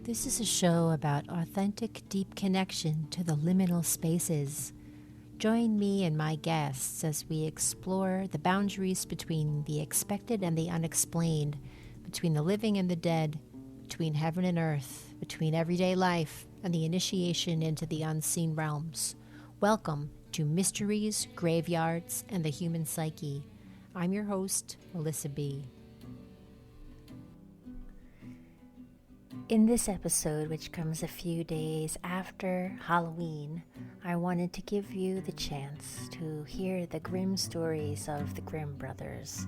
This is a show about authentic, deep connection to the liminal spaces. Join me and my guests as we explore the boundaries between the expected and the unexplained, between the living and the dead, between heaven and earth, between everyday life and the initiation into the unseen realms. Welcome to Mysteries, Graveyards, and the Human Psyche. I'm your host, Melissa B. In this episode, which comes a few days after Halloween, I wanted to give you the chance to hear the Grimm stories of the Grimm brothers.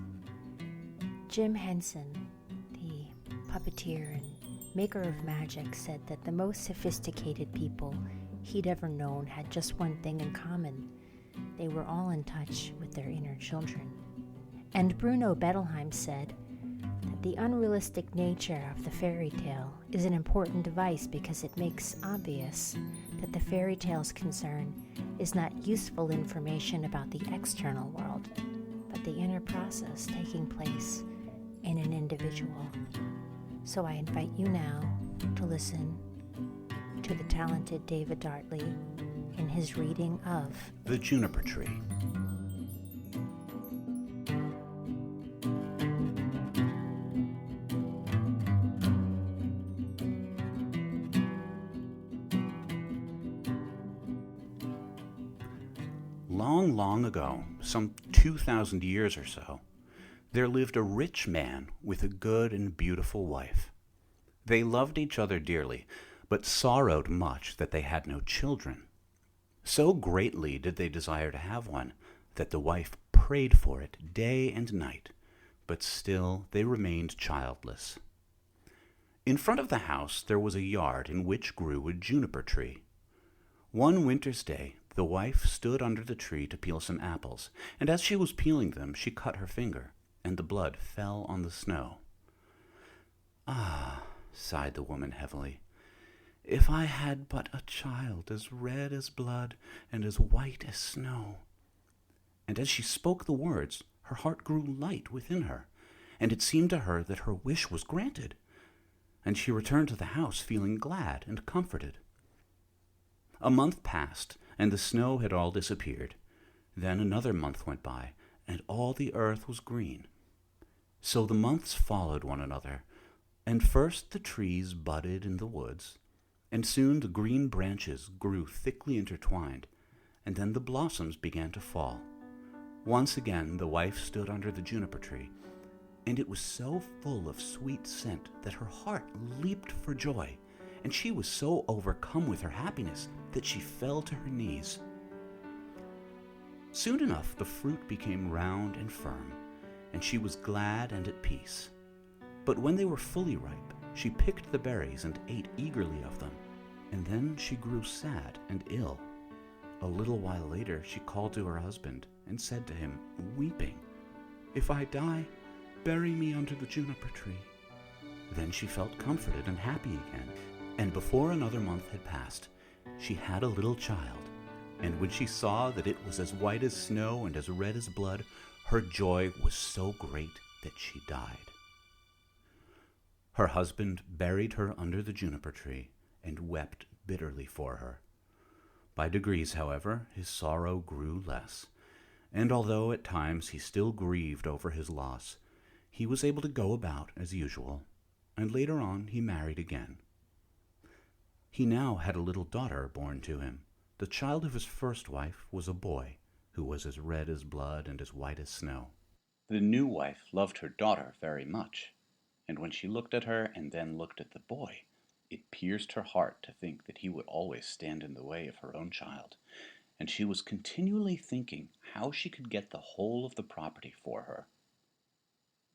Jim Henson, the puppeteer and maker of magic, said that the most sophisticated people he'd ever known had just one thing in common. They were all in touch with their inner children. And Bruno Bettelheim said that the unrealistic nature of the fairy tale is an important device because it makes obvious that the fairy tale's concern is not useful information about the external world, but the inner process taking place in an individual. So I invite you now to listen to the talented David Dartley in his reading of The Juniper Tree. Long, long ago, some 2,000 years or so, there lived a rich man with a good and beautiful wife. They loved each other dearly, but sorrowed much that they had no children. So greatly did they desire to have one, that the wife prayed for it day and night, but still they remained childless. In front of the house there was a yard in which grew a juniper tree. One winter's day, the wife stood under the tree to peel some apples, and as she was peeling them, she cut her finger, and the blood fell on the snow. "Ah," sighed the woman heavily, "if I had but a child as red as blood and as white as snow." And as she spoke the words, her heart grew light within her, and it seemed to her that her wish was granted, and she returned to the house feeling glad and comforted. A month passed, and the snow had all disappeared. Then another month went by, and all the earth was green. So the months followed one another, and first the trees budded in the woods, and soon the green branches grew thickly intertwined, and then the blossoms began to fall. Once again the wife stood under the juniper tree, and it was so full of sweet scent that her heart leaped for joy, and she was so overcome with her happiness that she fell to her knees. Soon enough the fruit became round and firm, and she was glad and at peace. But when they were fully ripe, she picked the berries and ate eagerly of them, and then she grew sad and ill. A little while later she called to her husband and said to him, weeping, "If I die, bury me under the juniper tree." Then she felt comforted and happy again, and before another month had passed, she had a little child, and when she saw that it was as white as snow and as red as blood, her joy was so great that she died. Her husband buried her under the juniper tree and wept bitterly for her. By degrees, however, his sorrow grew less, and although at times he still grieved over his loss, he was able to go about as usual, and later on he married again. He now had a little daughter born to him. The child of his first wife was a boy, who was as red as blood and as white as snow. The new wife loved her daughter very much, and when she looked at her and then looked at the boy, it pierced her heart to think that he would always stand in the way of her own child, and she was continually thinking how she could get the whole of the property for her.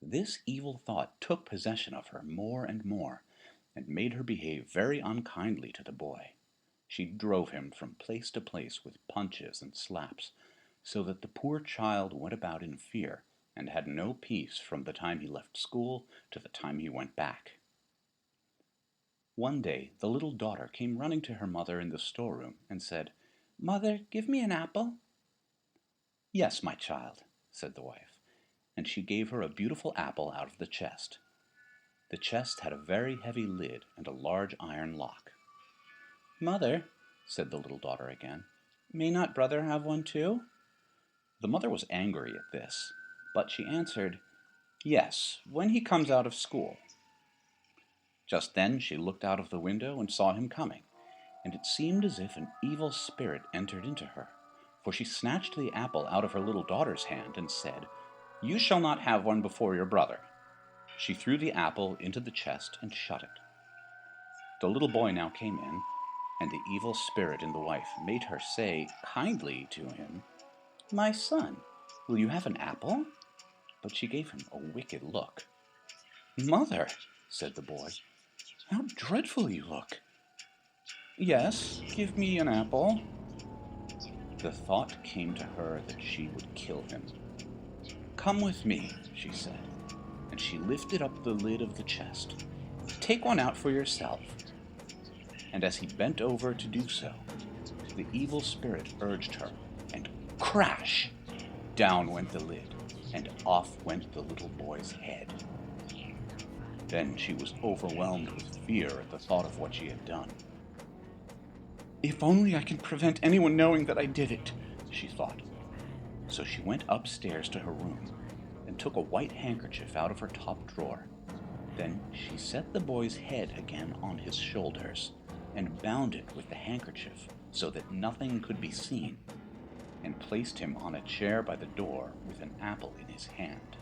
This evil thought took possession of her more and more, and made her behave very unkindly to the boy. She drove him from place to place with punches and slaps, so that the poor child went about in fear, and had no peace from the time he left school to the time he went back. One day the little daughter came running to her mother in the storeroom and said, "Mother, give me an apple." "Yes, my child," said the wife, and she gave her a beautiful apple out of the chest. The chest had a very heavy lid and a large iron lock. "Mother," said the little daughter again, "may not brother have one too?" The mother was angry at this, but she answered, "Yes, when he comes out of school." Just then she looked out of the window and saw him coming, and it seemed as if an evil spirit entered into her, for she snatched the apple out of her little daughter's hand and said, "You shall not have one before your brother." She threw the apple into the chest and shut it. The little boy now came in, and the evil spirit in the wife made her say kindly to him, "My son, will you have an apple?" But she gave him a wicked look. "Mother," said the boy, "how dreadful you look." "Yes, give me an apple." The thought came to her that she would kill him. "Come with me," she said, and she lifted up the lid of the chest. "Take one out for yourself." And as he bent over to do so, the evil spirit urged her, and crash! Down went the lid, and off went the little boy's head. Then she was overwhelmed with fear at the thought of what she had done. "If only I can prevent anyone knowing that I did it," she thought. So she went upstairs to her room and took a white handkerchief out of her top drawer. Then she set the boy's head again on his shoulders and bound it with the handkerchief so that nothing could be seen, and placed him on a chair by the door with an apple in his hand.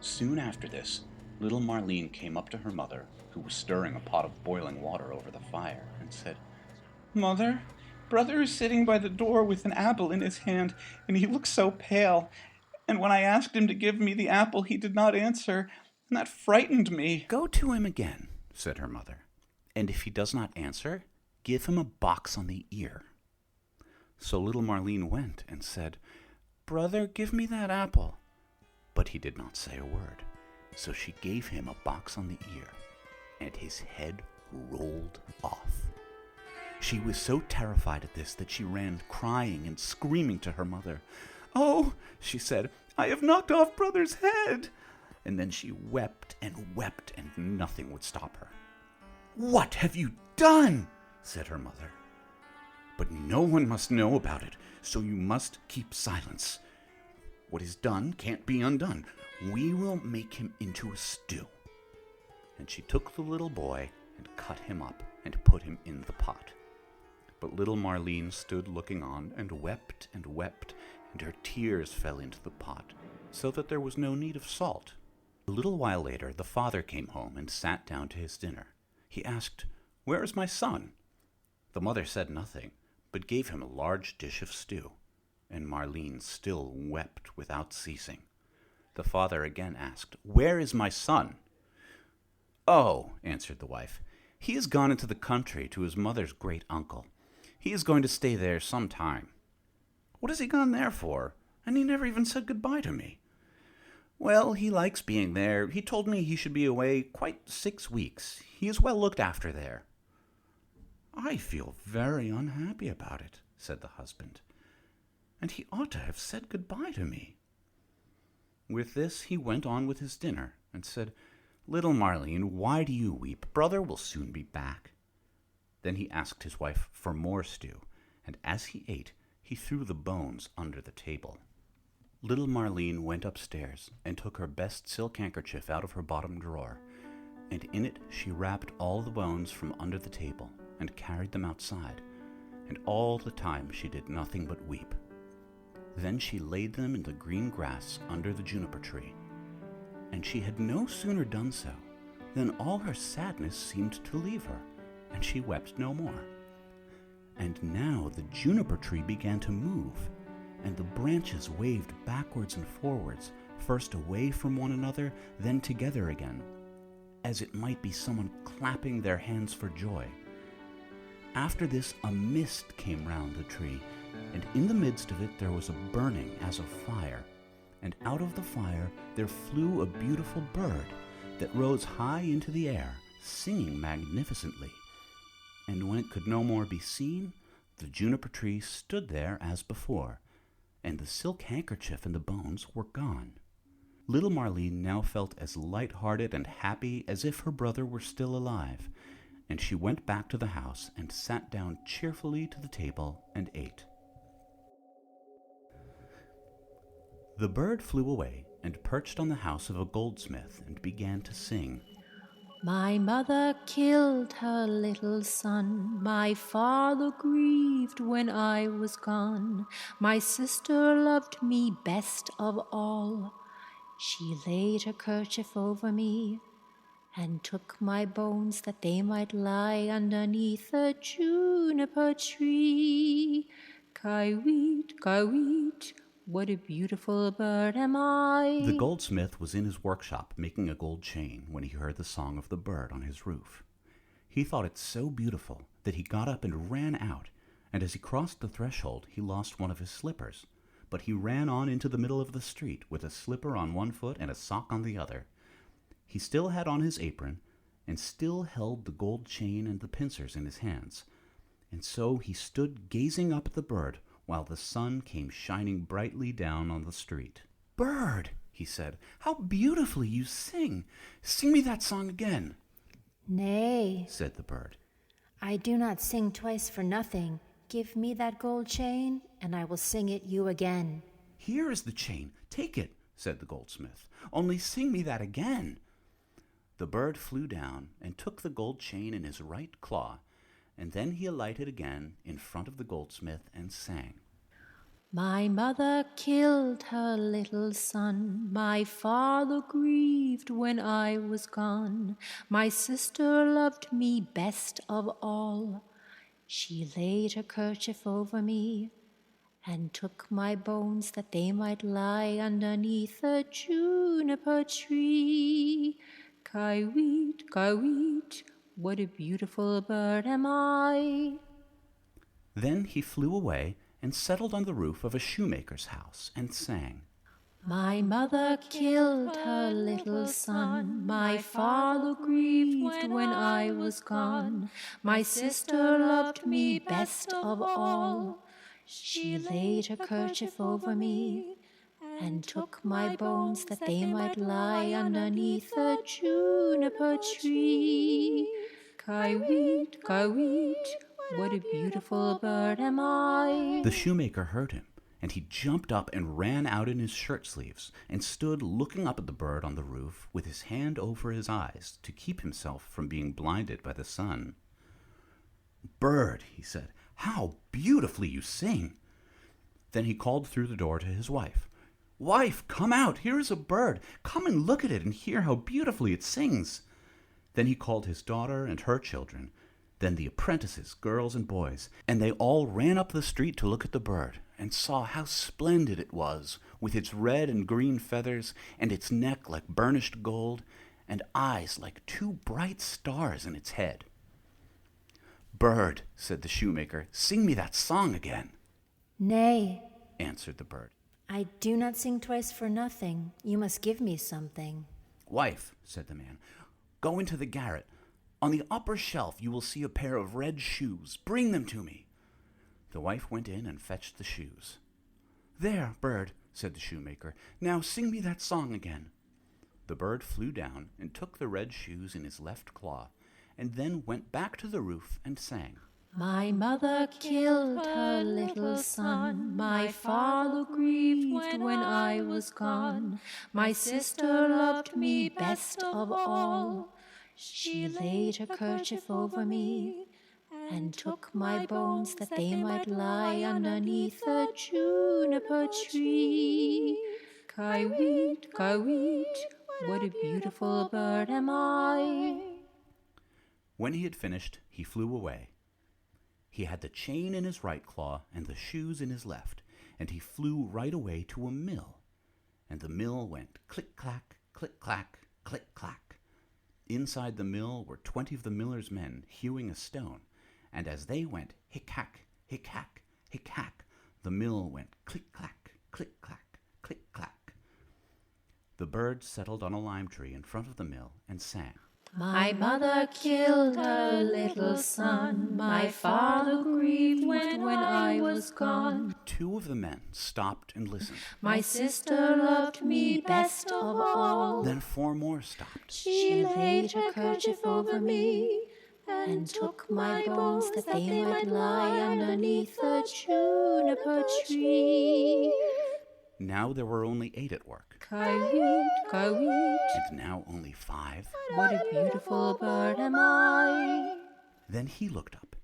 Soon after this, little Marlene came up to her mother, who was stirring a pot of boiling water over the fire, and said, "Mother, brother is sitting by the door with an apple in his hand, and he looks so pale. And when I asked him to give me the apple, he did not answer, and that frightened me." "Go to him again," said her mother, "and if he does not answer, give him a box on the ear." So little Marlene went and said, "Brother, give me that apple." But he did not say a word, so she gave him a box on the ear, and his head rolled off. She was so terrified at this that she ran crying and screaming to her mother. "Oh," she said, "I have knocked off brother's head." And then she wept, and nothing would stop her. "What have you done?" said her mother. "But no one must know about it, so you must keep silence. What is done can't be undone. We will make him into a stew." And she took the little boy and cut him up and put him in the pot. But little Marlene stood looking on and wept, and her tears fell into the pot, so that there was no need of salt. A little while later, the father came home and sat down to his dinner. He asked, "Where is my son?" The mother said nothing, but gave him a large dish of stew, and Marlene still wept without ceasing. The father again asked, "Where is my son?" "Oh," answered the wife, "he has gone into the country to his mother's great uncle. He is going to stay there some time." "What has he gone there for? And he never even said goodbye to me." "Well, he likes being there. He told me he should be away quite 6 weeks. He is well looked after there." "I feel very unhappy about it," said the husband, "and he ought to have said goodbye to me." With this he went on with his dinner, and said, "Little Marlene, why do you weep? Brother will soon be back." Then he asked his wife for more stew, and as he ate, he threw the bones under the table. Little Marlene went upstairs and took her best silk handkerchief out of her bottom drawer, and in it she wrapped all the bones from under the table and carried them outside, and all the time she did nothing but weep. Then she laid them in the green grass under the juniper tree, and she had no sooner done so than all her sadness seemed to leave her, and she wept no more. And now the juniper tree began to move, and the branches waved backwards and forwards, first away from one another, then together again, as it might be someone clapping their hands for joy. After this a mist came round the tree, and in the midst of it there was a burning as of fire, and out of the fire there flew a beautiful bird that rose high into the air, singing magnificently. And when it could no more be seen, the juniper tree stood there as before, and the silk handkerchief and the bones were gone. Little Marlene now felt as light-hearted and happy as if her brother were still alive, and she went back to the house and sat down cheerfully to the table and ate. The bird flew away and perched on the house of a goldsmith and began to sing. My mother killed her little son. My father grieved when I was gone. My sister loved me best of all. She laid her kerchief over me and took my bones that they might lie underneath a juniper tree. Kaiwit, kaiwit, what a beautiful bird am I. The goldsmith was in his workshop making a gold chain when he heard the song of the bird on his roof. He thought it so beautiful that he got up and ran out, and as he crossed the threshold he lost one of his slippers. But he ran on into the middle of the street with a slipper on one foot and a sock on the other. He still had on his apron, and still held the gold chain and the pincers in his hands. And so he stood gazing up at the bird while the sun came shining brightly down on the street. "Bird," he said, "how beautifully you sing! Sing me that song again." "Nay," said the bird, "I do not sing twice for nothing. Give me that gold chain, and I will sing it you again." "Here is the chain. Take it," said the goldsmith. "Only sing me that again." The bird flew down and took the gold chain in his right claw, and then he alighted again in front of the goldsmith and sang. My mother killed her little son. My father grieved when I was gone. My sister loved me best of all. She laid her kerchief over me and took my bones that they might lie underneath a juniper tree. Kaiwit, kaiwit, what a beautiful bird am I. Then he flew away and settled on the roof of a shoemaker's house and sang. My mother killed her little son. My father grieved when I was gone. My sister loved me best of all. She laid her kerchief over me and took my bones that they might lie underneath a juniper tree. Kaiwit, kaiwit, what a beautiful bird am I. The shoemaker heard him, and he jumped up and ran out in his shirt sleeves and stood looking up at the bird on the roof with his hand over his eyes to keep himself from being blinded by the sun. "Bird," he said, "how beautifully you sing." Then he called through the door to his wife. "Wife, come out, here is a bird. Come and look at it and hear how beautifully it sings." Then he called his daughter and her children, then the apprentices, girls and boys, and they all ran up the street to look at the bird, and saw how splendid it was, with its red and green feathers, and its neck like burnished gold, and eyes like two bright stars in its head. "Bird," said the shoemaker, "sing me that song again." "Nay," answered the bird. "I do not sing twice for nothing. You must give me something." "Wife," said the man, "go into the garret. On the upper shelf you will see a pair of red shoes. Bring them to me." The wife went in and fetched the shoes. "There, bird," said the shoemaker, "now sing me that song again." The bird flew down and took the red shoes in his left claw, and then went back to the roof and sang. My mother killed her little son. My father grieved when I was gone. My sister loved me best of all. She laid her kerchief over me and took my bones that they might lie underneath a juniper tree. Kaiwit, kaiwit, what a beautiful bird am I. When he had finished, he flew away. He had the chain in his right claw and the shoes in his left, and he flew right away to a mill. And the mill went click-clack, click-clack, click-clack. Inside the mill were 20 of the miller's men hewing a stone, and as they went hick-hack, hick-hack, hick-hack, the mill went click-clack, click-clack, click-clack. The bird settled on a lime tree in front of the mill and sang. My mother killed her little son. My father grieved when I was gone. Two of the men stopped and listened. My sister loved me best of all. Then four more stopped. She laid her kerchief over me and took my bones that they might lie underneath the juniper tree. Now there were only 8 at work, Kaiwit, kaiwit, and now only 5. what a beautiful bird am I. Then he looked up,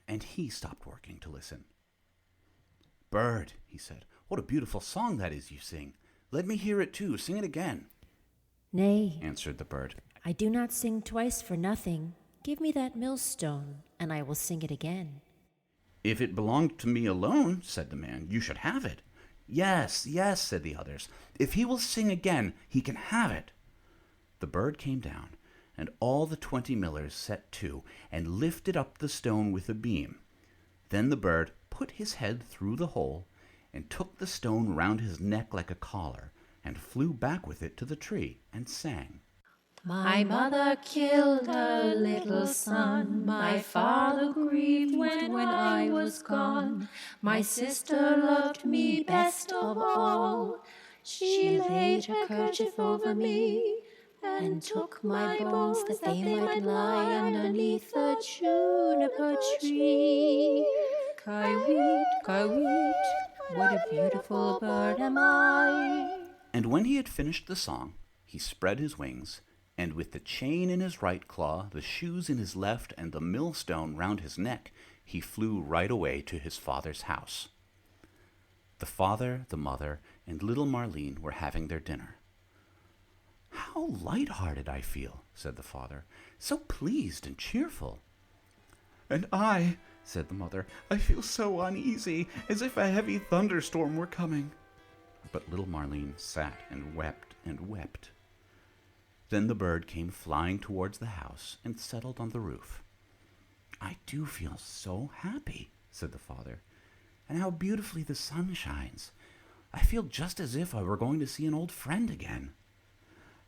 and he stopped working to listen. "Bird," he said, "what a beautiful song that is you sing. Let me hear it too. Sing it again," Nay, answered the bird. I do not sing twice for nothing. Give me that millstone, and I will sing it again. "If it belonged to me alone," said the man, "you should have it." "Yes, yes," said the others. "If he will sing again, he can have it." The bird came down, and all the 20 millers set to and lifted up the stone with a beam. Then the bird put his head through the hole and took the stone round his neck like a collar and flew back with it to the tree and sang. My mother killed her little son. My father grieved when I was gone. My sister loved me best of all. She laid her kerchief over me and took my bones that they might lie underneath the juniper tree. Kaiwit, kaiwit, what a beautiful bird am I. And when he had finished the song, he spread his wings, and with the chain in his right claw, the shoes in his left, and the millstone round his neck, he flew right away to his father's house. The father, the mother, and little Marlene were having their dinner. "How light-hearted I feel," said the father, "so pleased and cheerful." "And I," said the mother, "I feel so uneasy, as if a heavy thunderstorm were coming." But little Marlene sat and wept and wept. Then the bird came flying towards the house and settled on the roof. "I do feel so happy," said the father, "and how beautifully the sun shines. I feel just as if I were going to see an old friend again."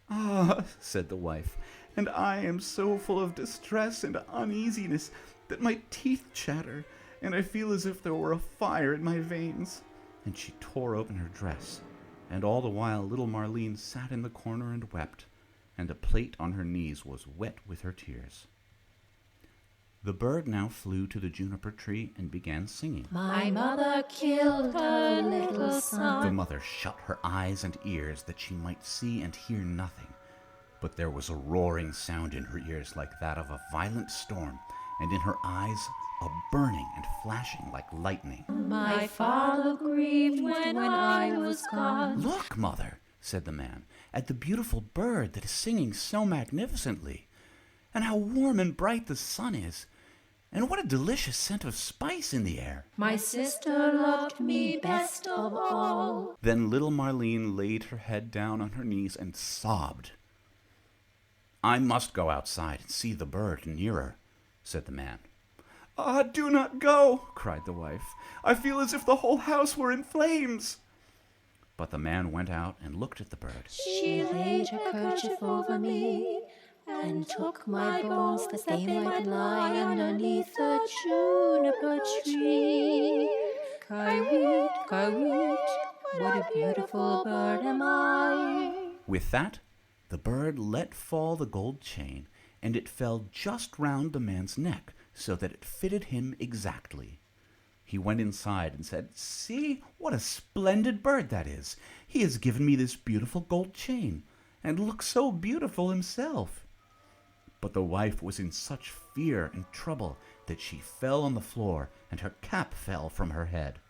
"Ah," said the wife, "and I am so full of distress and uneasiness that my teeth chatter, and I feel as if there were a fire in my veins." And she tore open her dress, and all the while little Marlene sat in the corner and wept, and a plate on her knees was wet with her tears. The bird now flew to the juniper tree and began singing. My mother killed her little son. The mother shut her eyes and ears that she might see and hear nothing, but there was a roaring sound in her ears like that of a violent storm, and in her eyes a burning and flashing like lightning. My father grieved when I was gone. "Look, mother," said the man, "at the beautiful bird that is singing so magnificently, and how warm and bright the sun is, and what a delicious scent of spice in the air." My sister loved me best of all. Then little Marlene laid her head down on her knees and sobbed. "I must go outside and see the bird nearer," said the man. "Ah, do not go," cried the wife. "I feel as if the whole house were in flames." But the man went out and looked at the bird. She laid her kerchief over me and took my bones that they might lie underneath the juniper tree. Kaiwit, kaiwit, what a beautiful bird am I. With that, the bird let fall the gold chain, and it fell just round the man's neck, so that it fitted him exactly. He went inside and said, "See, what a splendid bird that is! He has given me this beautiful gold chain, and looks so beautiful himself." But the wife was in such fear and trouble that she fell on the floor, and her cap fell from her head.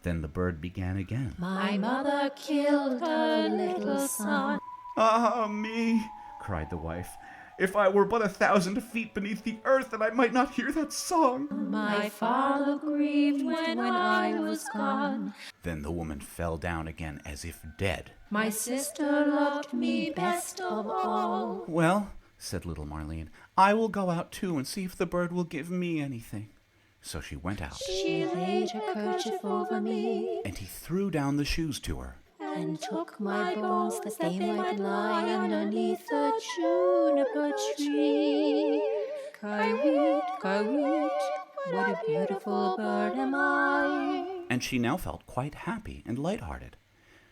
Then the bird began again. My mother killed her little son. "Ah, me," cried the wife. "If I were but 1,000 feet beneath the earth, that I might not hear that song." My father grieved when I was gone. Then the woman fell down again as if dead. My sister loved me best of all. "Well," said little Marlene, "I will go out too and see if the bird will give me anything." So she went out, She laid her kerchief over me and he threw down the shoes to her. and took my bones that they might lie underneath the juniper tree. Kaiwit, kaiwit, what a beautiful bird am I. And she now felt quite happy and light-hearted.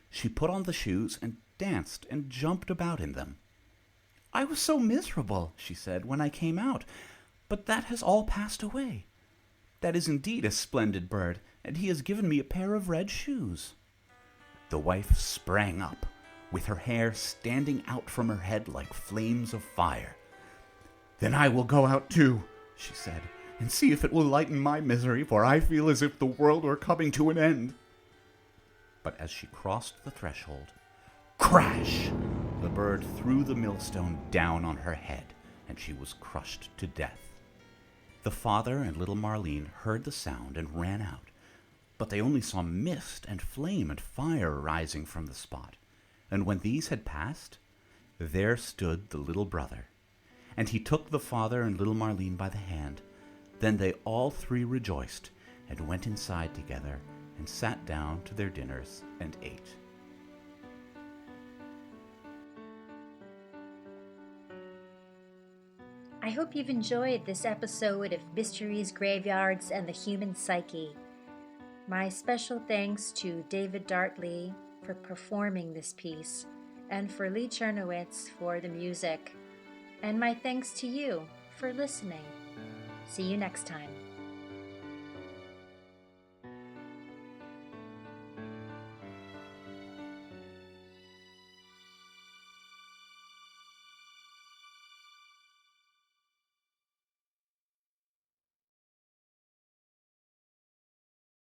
She put on the shoes and danced and jumped about in them. "I was so miserable," she said, "when I came out, but that has all passed away. That is indeed a splendid bird, and he has given me a pair of red shoes." The wife sprang up, with her hair standing out from her head like flames of fire. "Then I will go out too," she said, "and see if it will lighten my misery, for I feel as if the world were coming to an end." But as she crossed the threshold, crash! The bird threw the millstone down on her head, and she was crushed to death. The father and little Marlene heard the sound and ran out, but they only saw mist and flame and fire rising from the spot. And when these had passed, there stood the little brother, and he took the father and little Marlene by the hand. Then they all three rejoiced and went inside together and sat down to their dinners and ate. I hope you've enjoyed this episode of Mysteries, Graveyards, and the Human Psyche. My special thanks to David Dartley for performing this piece, and for Lee Chernowitz for the music. And my thanks to you for listening. See you next time.